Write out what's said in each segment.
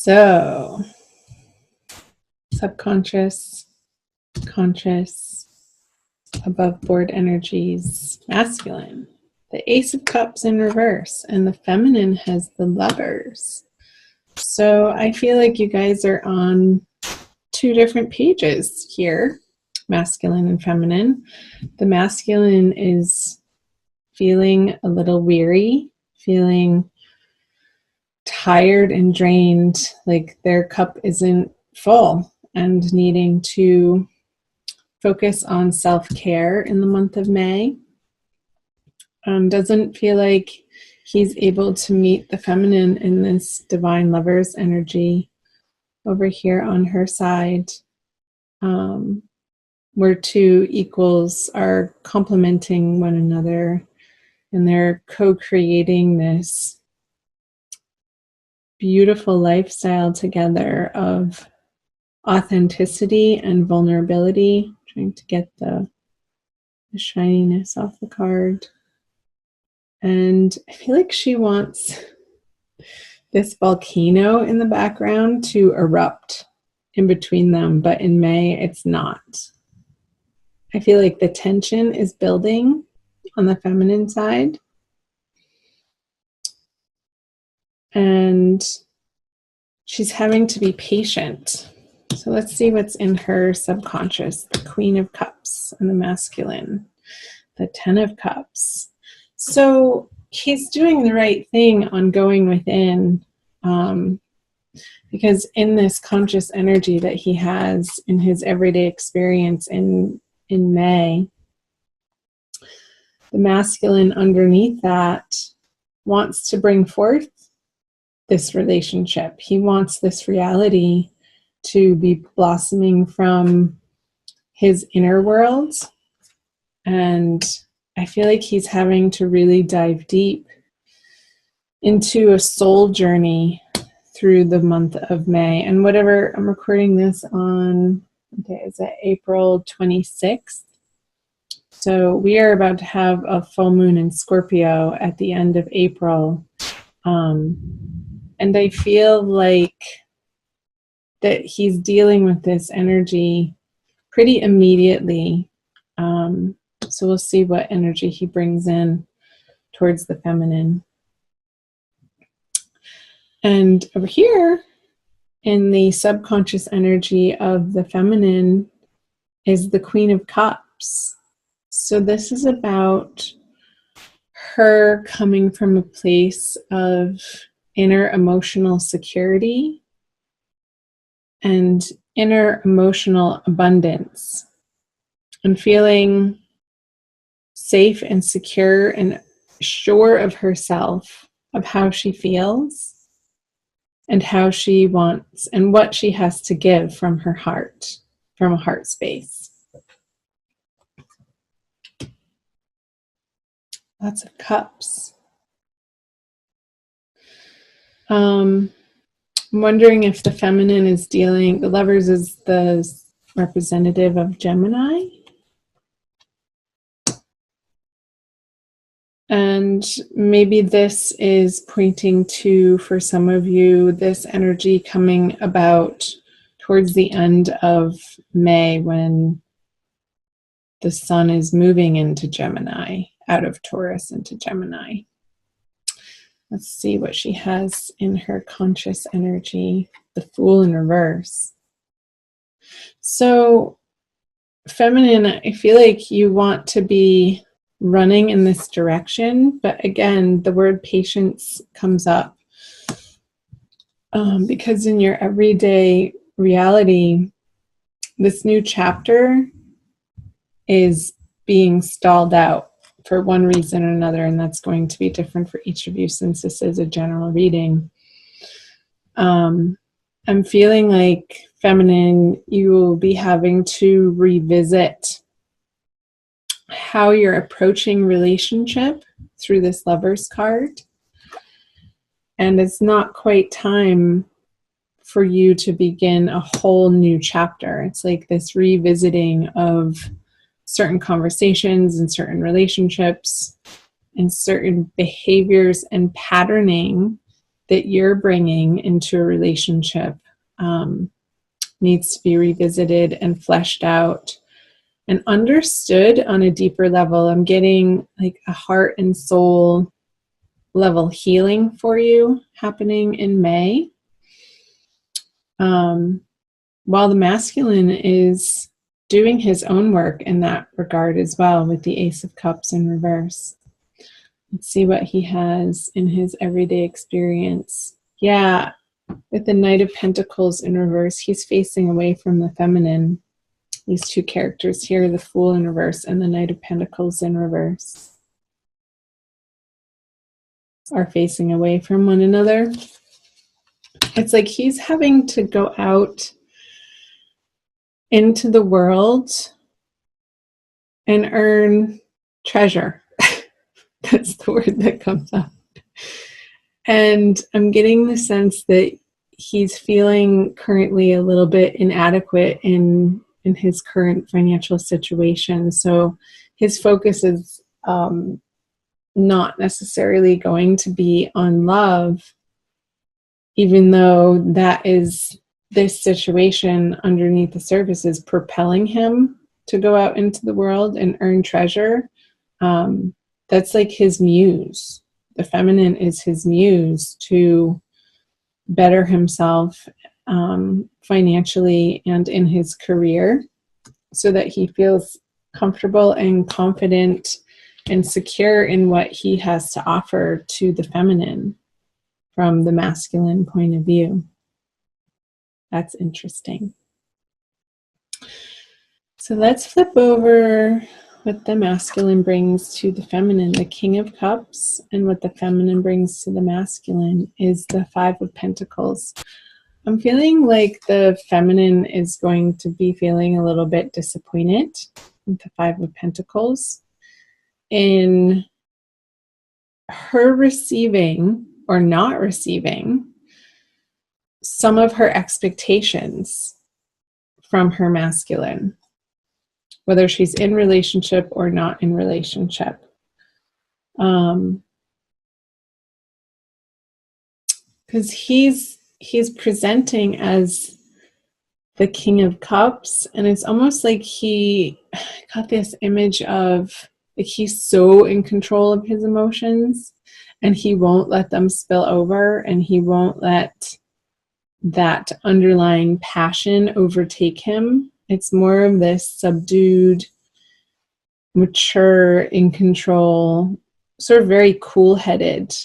So, subconscious, conscious, above board energies, masculine. The Ace of Cups in reverse, and the feminine has the Lovers. So I feel like you guys are on two different pages here, masculine and feminine. The masculine is feeling a little weary, feeling tired and drained, like their cup isn't full, and needing to focus on self-care in the month of May. Doesn't feel like he's able to meet the feminine in this divine Lovers energy over here on her side, where two equals are complementing one another and they're co-creating this beautiful lifestyle together of authenticity and vulnerability. I'm trying to get the shininess off the card. And I feel like she wants this volcano in the background to erupt in between them, but in May it's not. I feel like the tension is building on the feminine side. And she's having to be patient. So let's see what's in her subconscious. The Queen of Cups and the masculine. The Ten of Cups. So he's doing the right thing on going within, because in this conscious energy that he has in his everyday experience in May, the masculine underneath that wants to bring forth this relationship. He wants this reality to be blossoming from his inner world. And I feel like he's having to really dive deep into a soul journey through the month of May. And whatever, I'm recording this on, is it April 26th? So we are about to have a full moon in Scorpio at the end of April. And I feel like that he's dealing with this energy pretty immediately. So we'll see what energy he brings in towards the feminine. And over here in the subconscious energy of the feminine is the Queen of Cups. So this is about her coming from a place of inner emotional security and inner emotional abundance, and feeling safe and secure and sure of herself, of how she feels and how she wants and what she has to give from her heart, from a heart space. Lots of cups. I'm wondering if the feminine is dealing, the Lovers is the representative of Gemini. And maybe this is pointing to, for some of you, this energy coming about towards the end of May when the sun is moving into Gemini, out of Taurus into Gemini. Let's see what she has in her conscious energy. The Fool in reverse. So, feminine, I feel like you want to be running in this direction, but again, the word patience comes up because in your everyday reality, this new chapter is being stalled out for one reason or another, and that's going to be different for each of you since this is a general reading. I'm feeling like, feminine, you will be having to revisit how you're approaching relationship through this Lovers card. And it's not quite time for you to begin a whole new chapter. It's like this revisiting of certain conversations and certain relationships and certain behaviors and patterning that you're bringing into a relationship needs to be revisited and fleshed out and understood on a deeper level. I'm getting like a heart and soul level healing for you happening in May. While the masculine is doing his own work in that regard as well, with the Ace of Cups in reverse. Let's see what he has in his everyday experience. Yeah, with the Knight of Pentacles in reverse, he's facing away from the feminine. These two characters here, the Fool in reverse and the Knight of Pentacles in reverse, are facing away from one another. It's like he's having to go out into the world and earn treasure. That's the word that comes up. And I'm getting the sense that he's feeling currently a little bit inadequate in his current financial situation. So his focus is not necessarily going to be on love, even though that is this situation underneath the surface is propelling him to go out into the world and earn treasure. That's like his muse. The feminine is his muse to better himself financially and in his career, so that he feels comfortable and confident and secure in what he has to offer to the feminine from the masculine point of view. That's interesting. So let's flip over what the masculine brings to the feminine. The King of Cups, and what the feminine brings to the masculine is the Five of Pentacles. I'm feeling like the feminine is going to be feeling a little bit disappointed with the Five of Pentacles in her receiving or not receiving some of her expectations from her masculine, whether she's in relationship or not in relationship. Because he's presenting as the King of Cups, and it's almost like he got this image of like he's so in control of his emotions, and he won't let them spill over, and he won't let that underlying passion overtake him. It's more of this subdued, mature, in control, sort of very cool-headed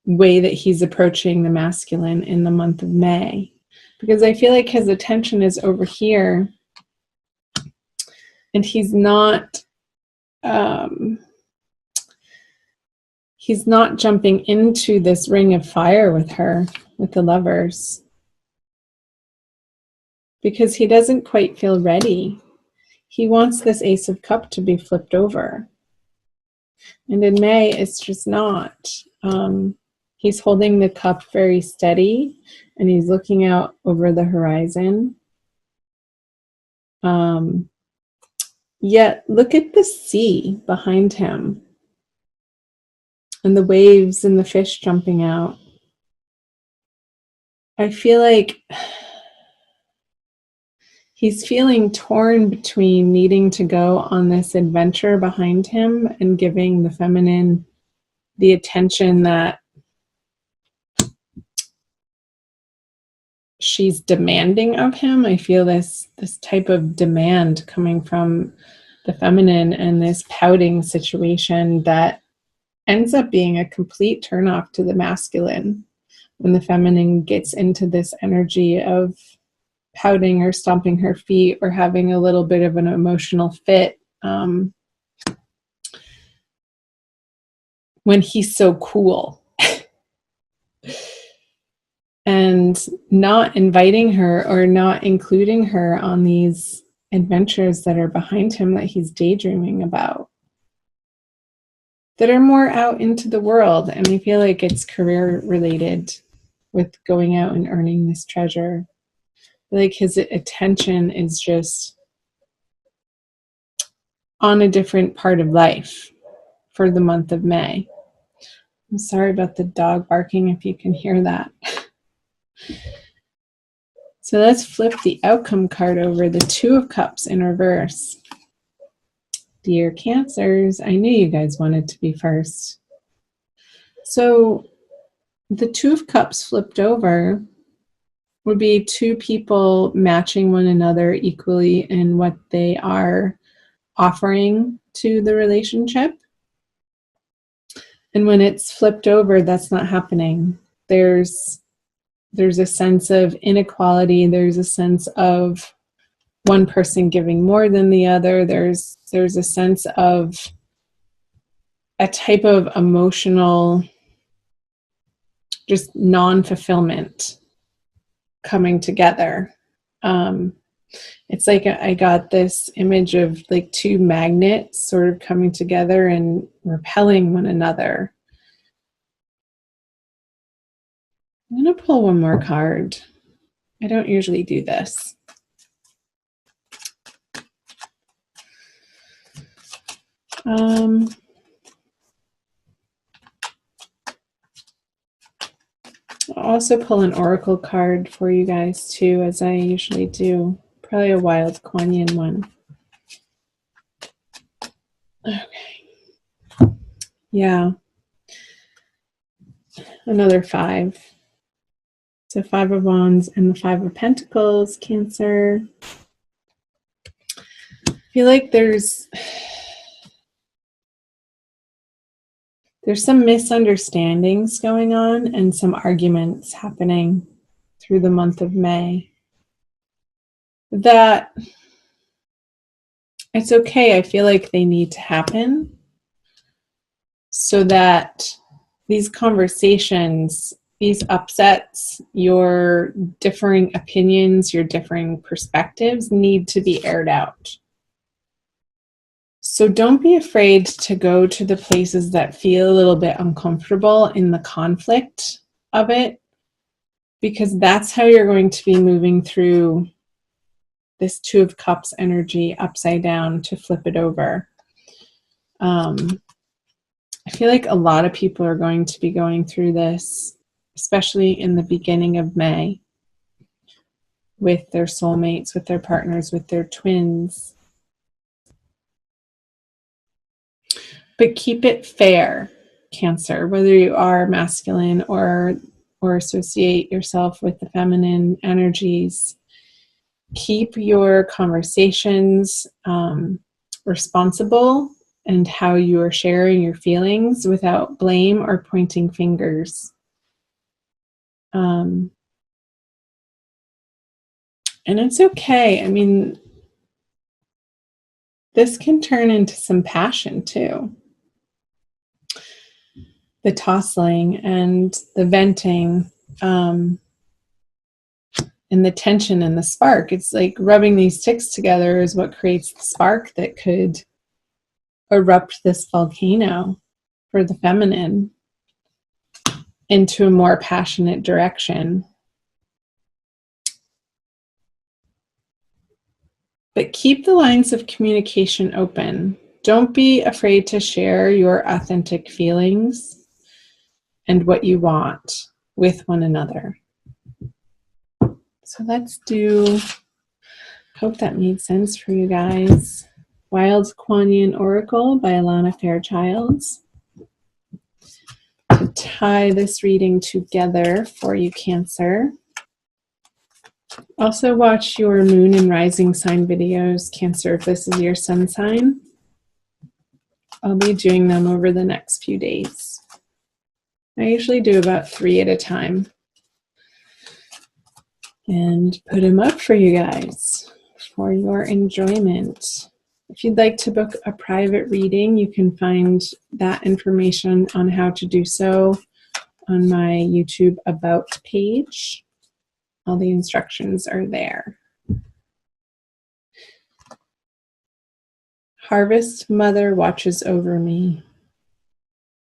way that he's approaching the masculine in the month of May. Because I feel like his attention is over here, and he's not jumping into this ring of fire with her, with the Lovers, because he doesn't quite feel ready. He wants this Ace of Cups to be flipped over. And in May, it's just not. He's holding the cup very steady, and he's looking out over the horizon. Yet, look at the sea behind him, and the waves and the fish jumping out. I feel like he's feeling torn between needing to go on this adventure behind him and giving the feminine the attention that she's demanding of him. I feel this type of demand coming from the feminine, and this pouting situation that ends up being a complete turnoff to the masculine when the feminine gets into this energy of pouting or stomping her feet or having a little bit of an emotional fit when he's so cool. And not inviting her or not including her on these adventures that are behind him that he's daydreaming about, that are more out into the world. And I feel like it's career related with going out and earning this treasure. Like his attention is just on a different part of life for the month of May. I'm sorry about the dog barking if you can hear that. So let's flip the outcome card over, the Two of Cups in reverse. Dear Cancers, I knew you guys wanted to be first. So the Two of Cups flipped over would be two people matching one another equally in what they are offering to the relationship. And when it's flipped over, that's not happening. There's a sense of inequality. There's a sense of one person giving more than the other. There's a sense of a type of emotional just non-fulfillment coming together. It's like I got this image of like two magnets sort of coming together and repelling one another. I'm going to pull one more card. I don't usually do this. I'll also pull an oracle card for you guys too, as I usually do. Probably a wild Kuan Yin one. Okay. Yeah. Another 5. So 5 of Wands and the 5 of Pentacles, Cancer. I feel like there's some misunderstandings going on and some arguments happening through the month of May. That it's okay. I feel like they need to happen so that these conversations, these upsets, your differing opinions, your differing perspectives need to be aired out. So don't be afraid to go to the places that feel a little bit uncomfortable in the conflict of it, because that's how you're going to be moving through this Two of Cups energy upside down to flip it over. I feel like a lot of people are going to be going through this, especially in the beginning of May, with their soulmates, with their partners, with their twins. But keep it fair, Cancer, whether you are masculine or associate yourself with the feminine energies. Keep your conversations responsible and how you are sharing your feelings without blame or pointing fingers. And it's okay. I mean, this can turn into some passion too. The tossing and the venting, and the tension and the spark. It's like rubbing these sticks together is what creates the spark that could erupt this volcano for the feminine into a more passionate direction. But keep the lines of communication open. Don't be afraid to share your authentic feelings and what you want with one another. So let's do, hope that made sense for you guys. Wild Kuan Yin Oracle by Alana Fairchild. To tie this reading together for you, Cancer. Also watch your moon and rising sign videos, Cancer, if this is your sun sign. I'll be doing them over the next few days. I usually do about 3 at a time and put them up for you guys for your enjoyment. If you'd like to book a private reading, you can find that information on how to do so on my YouTube About page. All the instructions are there. Harvest Mother watches over me.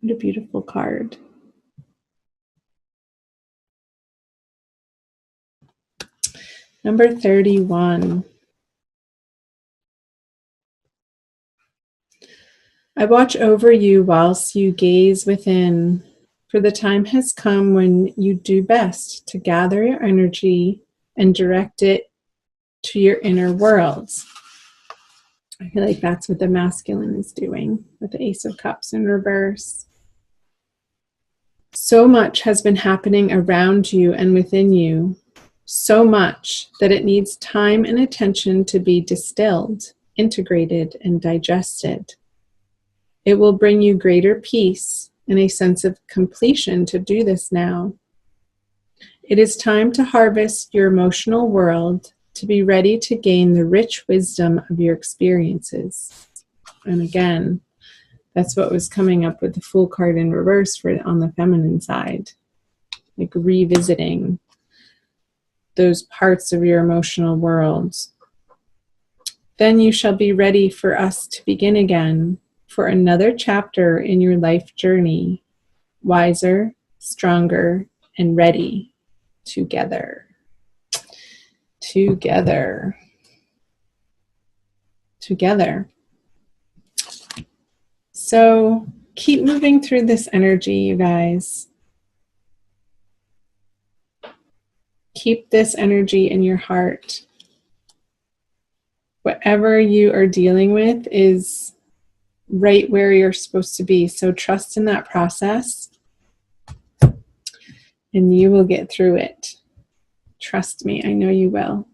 What a beautiful card. Number 31. I watch over you whilst you gaze within, For the time has come when you do best to gather your energy and direct it to your inner worlds. I feel like that's what the masculine is doing with the Ace of Cups in reverse. So much has been happening around you and within you, so much that it needs time and attention to be distilled, integrated, and digested. It will bring you greater peace and a sense of completion to do this now. It is time to harvest your emotional world to be ready to gain the rich wisdom of your experiences. And again, that's what was coming up with the Fool card in reverse for on the feminine side. Like revisiting those parts of your emotional world. Then you shall be ready for us to begin again for another chapter in your life journey, wiser, stronger, and ready together. Together. Together. So keep moving through this energy, you guys. Keep this energy in your heart. Whatever you are dealing with is right where you're supposed to be. So trust in that process and you will get through it. Trust me, I know you will.